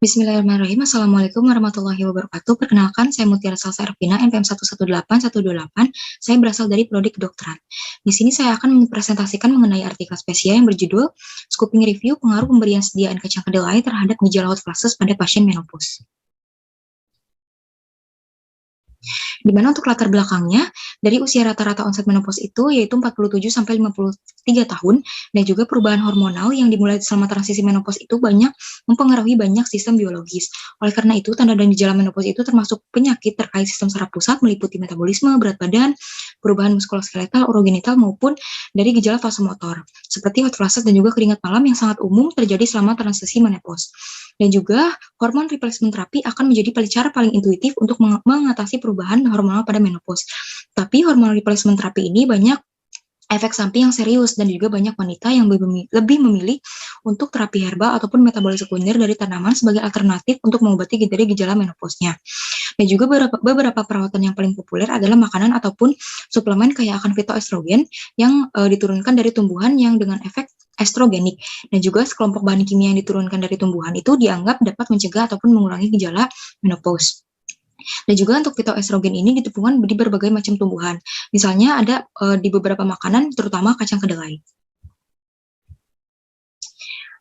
Bismillahirrahmanirrahim. Assalamualaikum warahmatullahi wabarakatuh. Perkenalkan, saya Mutiara Salsa Ervina, NPM 118-128. Saya berasal dari Prodi Kedokteran. Di sini saya akan mempresentasikan mengenai artikel spesial yang berjudul Scoping Review Pengaruh Pemberian Sediaan Kacang Kedelai terhadap Gejala Hot Flashes pada Pasien Menopause. Di mana untuk latar belakangnya, dari usia rata-rata onset menopause itu yaitu 47-53 tahun, dan juga perubahan hormonal yang dimulai selama transisi menopause itu mempengaruhi banyak sistem biologis. Oleh karena itu, tanda dan gejala menopause itu termasuk penyakit terkait sistem saraf pusat meliputi metabolisme, berat badan, perubahan muskuloskeletal, urogenital, maupun dari gejala fase motor, seperti hot flashes dan juga keringat malam yang sangat umum terjadi selama transisi menopause. Dan juga hormon replacement terapi akan menjadi cara paling intuitif untuk mengatasi perubahan hormonal pada menopause. Tapi hormon replacement terapi ini banyak efek samping yang serius dan juga banyak wanita yang lebih memilih untuk terapi herbal ataupun metabolit sekunder dari tanaman sebagai alternatif untuk mengobati dari gejala menopause-nya. Dan juga beberapa perawatan yang paling populer adalah makanan ataupun suplemen kaya akan fitoestrogen yang diturunkan dari tumbuhan yang dengan efek estrogenik, dan juga sekelompok bahan kimia yang diturunkan dari tumbuhan itu dianggap dapat mencegah ataupun mengurangi gejala menopause. Dan juga untuk fitoestrogen ini ditemukan di berbagai macam tumbuhan. Misalnya ada di beberapa makanan, terutama kacang kedelai.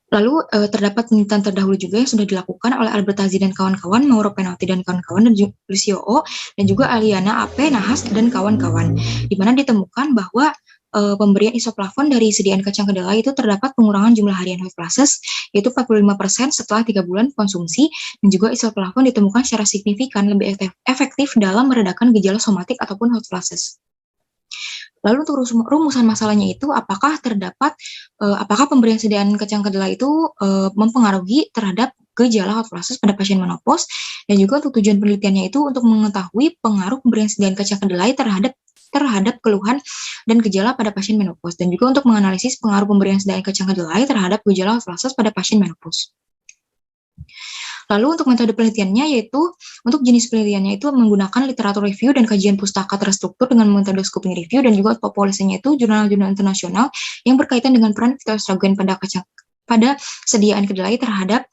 Lalu terdapat penelitian terdahulu juga yang sudah dilakukan oleh Albertazzi dan kawan-kawan, Mauro Penotti dan kawan-kawan, dan Lucio O, dan juga Aliana AP, Nahas, dan kawan-kawan, di mana ditemukan bahwa pemberian isoflavon dari sediaan kacang kedelai itu terdapat pengurangan jumlah harian hot flashes, yaitu 45% setelah 3 bulan konsumsi, dan juga isoflavon ditemukan secara signifikan lebih efektif dalam meredakan gejala somatik ataupun hot flashes. Lalu untuk rumusan masalahnya itu, apakah pemberian sediaan kacang kedelai itu mempengaruhi terhadap gejala hot flashes pada pasien menopause, dan juga untuk tujuan penelitiannya itu untuk mengetahui pengaruh pemberian sediaan kacang kedelai terhadap keluhan dan gejala pada pasien menopause, dan juga untuk menganalisis pengaruh pemberian sediaan kacang kedelai terhadap gejala hot flashes pada pasien menopause. Lalu untuk metode penelitiannya yaitu untuk jenis penelitiannya itu menggunakan literatur review dan kajian pustaka terstruktur dengan metode scoping review, dan juga populasinya itu jurnal-jurnal internasional yang berkaitan dengan peran fitoestrogen pada sediaan kedelai terhadap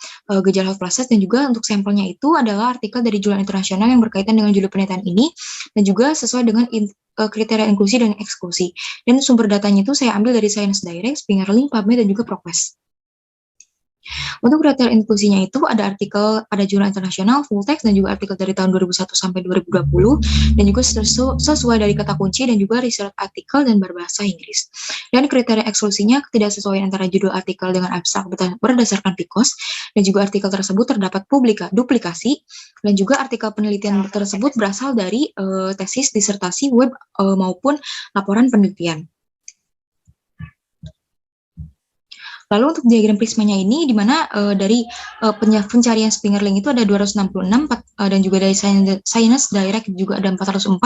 gejala hot flashes, dan juga untuk sampelnya itu adalah artikel dari jurnal internasional yang berkaitan dengan judul penelitian ini, dan juga sesuai dengan kriteria inklusi dan eksklusi. Dan sumber datanya itu saya ambil dari Science Direct, Springer Link, PubMed, dan juga ProQuest. Untuk kriteria inklusinya itu ada artikel pada jurnal internasional, full text, dan juga artikel dari tahun 2001 sampai 2020, dan juga sesuai dari kata kunci, dan juga research artikel dan berbahasa Inggris. Dan kriteria eksklusinya ketidaksesuaian antara judul artikel dengan abstrak berdasarkan PCOS, dan juga artikel tersebut terdapat duplikasi, dan juga artikel penelitian tersebut berasal dari tesis, disertasi, web, maupun laporan penelitian. Lalu untuk diagram prismanya ini, di mana dari pencarian Springer Link itu ada 266, dan juga dari Science Direct juga ada 404,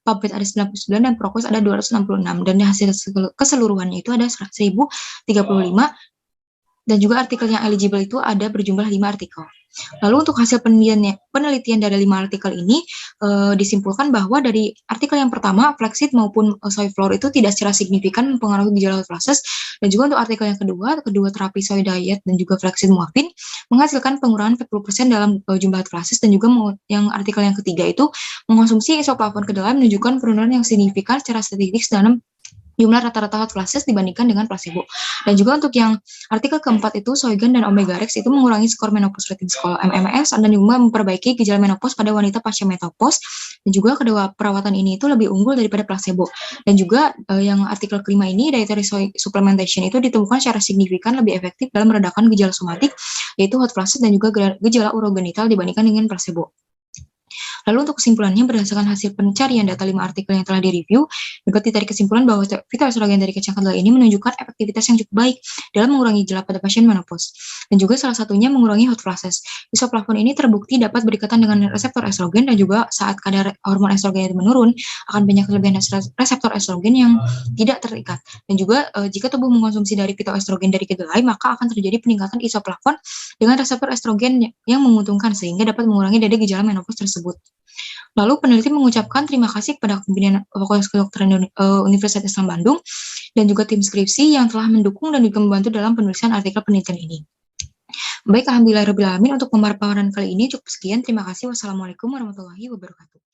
PubMed ada 99, dan ProQuest ada 266, dan hasil keseluruhannya itu ada 1035, dan juga artikel yang eligible itu ada berjumlah 5 artikel. Lalu untuk hasil penelitian dari 5 artikel ini disimpulkan bahwa dari artikel yang pertama, flaxseed maupun soy flour itu tidak secara signifikan mempengaruhi gejala hot flashes, dan juga untuk artikel yang kedua terapi soy diet dan juga flaxseed muffin menghasilkan pengurangan 40% dalam jumlah hot flashes, dan juga yang artikel yang ketiga itu mengonsumsi isoflavon kedelai menunjukkan penurunan yang signifikan secara statistik dalam jumlah rata-rata hot flashes dibandingkan dengan placebo. Dan juga untuk yang artikel keempat itu, Soygan dan Omega Rex itu mengurangi skor menopause rating score MMS, dan juga memperbaiki gejala menopause pada wanita pasca menopause, dan juga kedua perawatan ini itu lebih unggul daripada placebo. Dan juga yang artikel kelima ini, dietary supplementation itu ditemukan secara signifikan lebih efektif dalam meredakan gejala somatik, yaitu hot flashes dan juga gejala urogenital dibandingkan dengan placebo. Lalu untuk kesimpulannya, berdasarkan hasil pencarian data 5 artikel yang telah direview, dapat ditarik kesimpulan bahwa fitoestrogen dari kacang kedelai ini menunjukkan efektivitas yang cukup baik dalam mengurangi gejala pada pasien menopause, dan juga salah satunya mengurangi hot flashes. Isoflavon ini terbukti dapat berikatan dengan reseptor estrogen, dan juga saat kadar hormon estrogen itu menurun, akan banyak kelebihan reseptor estrogen yang tidak terikat. Dan juga jika tubuh mengkonsumsi dari fitoestrogen dari kedelai, maka akan terjadi peningkatan isoflavon dengan reseptor estrogen yang menguntungkan, sehingga dapat mengurangi dari gejala menopause tersebut. Lalu peneliti mengucapkan terima kasih kepada pimpinan Fakultas Kedokteran Universitas Islam Bandung dan juga tim skripsi yang telah mendukung dan juga membantu dalam penulisan artikel penelitian ini. Baik, alhamdulillahirabbil alamin untuk pemaparan kali ini cukup sekian. Terima kasih. Wassalamualaikum warahmatullahi wabarakatuh.